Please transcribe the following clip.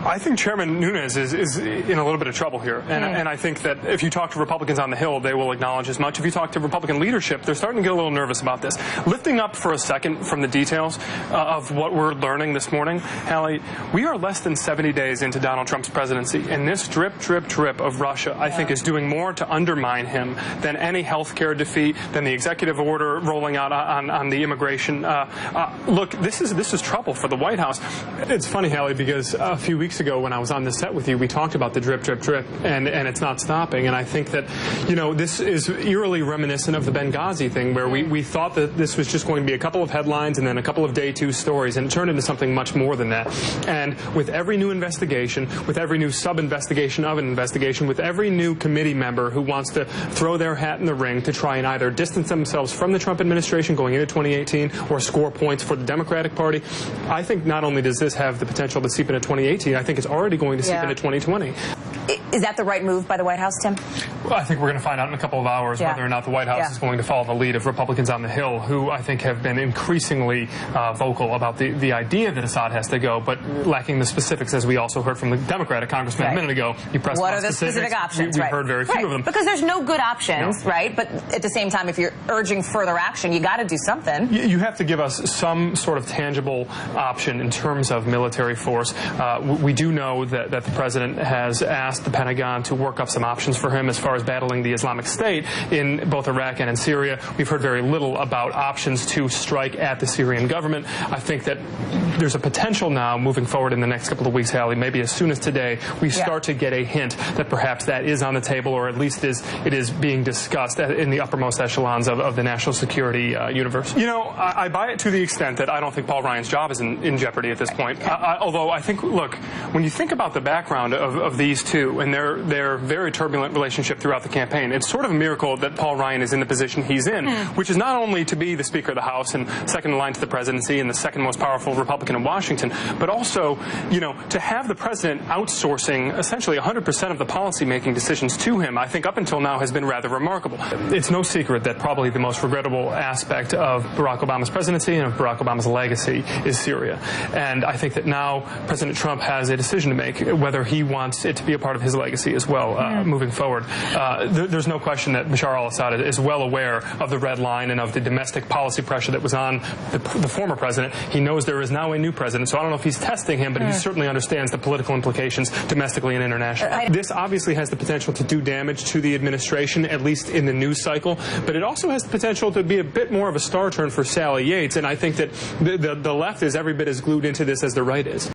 I think Chairman Nunes is in a little bit of trouble here. And I think that if you talk to Republicans on the Hill, they will acknowledge as much. If you talk to Republican leadership, they're starting to get a little nervous about this. Lifting up for a second from the details of what we're learning this morning, Hallie, we are less than 70 days into Donald Trump's presidency, and this drip, drip, drip of Russia, I think, is doing more to undermine him than any health care defeat, than the executive order rolling out on the immigration. Look, this is trouble for the White House. It's funny, Hallie, because a few weeks ago when I was on the set with you, we talked about the drip, drip, drip, and it's not stopping. And I think that, you know, this is eerily reminiscent of the Benghazi thing, where we thought that this was just going to be a couple of headlines and then a couple of day two stories, and it turned into something much more than that. And with every new investigation, with every new sub-investigation of an investigation, with every new committee member who wants to throw their hat in the ring to try and either distance themselves from the Trump administration going into 2018 or score points for the Democratic Party, I think not only does this have the potential to seep into 2018, I think it's already going to seep into 2020. Is that the right move by the White House, Tim? Well, I think we're going to find out in a couple of hours whether or not the White House is going to follow the lead of Republicans on the Hill, who I think have been increasingly vocal about the idea that Assad has to go, but lacking the specifics, as we also heard from the Democratic congressman a minute ago. You pressed what are the specific options? We've heard very few of them. Because there's no good options, right? But at the same time, if you're urging further action, you got to do something. You have to give us some sort of tangible option in terms of military force. We do know that the president has asked the Pentagon to work up some options for him as far as battling the Islamic State in both Iraq and in Syria. We've heard very little about options to strike at the Syrian government. I think that there's a potential now moving forward in the next couple of weeks, Hallie, maybe as soon as today, we start to get a hint that perhaps that is on the table, or at least it is being discussed in the uppermost echelons of the national security universe. You know, I buy it to the extent that I don't think Paul Ryan's job is in jeopardy at this point. Although I think, look, when you think about the background of these two and their very turbulent relationship throughout the campaign, it's sort of a miracle that Paul Ryan is in the position he's in, which is not only to be the Speaker of the House and second in line to the presidency and the second most powerful Republican in Washington, but also, you know, to have the president outsourcing essentially 100% of the policy-making decisions to him, I think up until now has been rather remarkable. It's no secret that probably the most regrettable aspect of Barack Obama's presidency and of Barack Obama's legacy is Syria. And I think that now President Trump has a decision to make whether he wants it to be a part of his legacy as well moving forward. There's no question that Bashar al-Assad is well aware of the red line and of the domestic policy pressure that was on the former president. He knows there is now a new president, so I don't know if he's testing him, but he certainly understands the political implications domestically and internationally. This obviously has the potential to do damage to the administration, at least in the news cycle, but it also has the potential to be a bit more of a star turn for Sally Yates, and I think that the left is every bit as glued into this as the right is.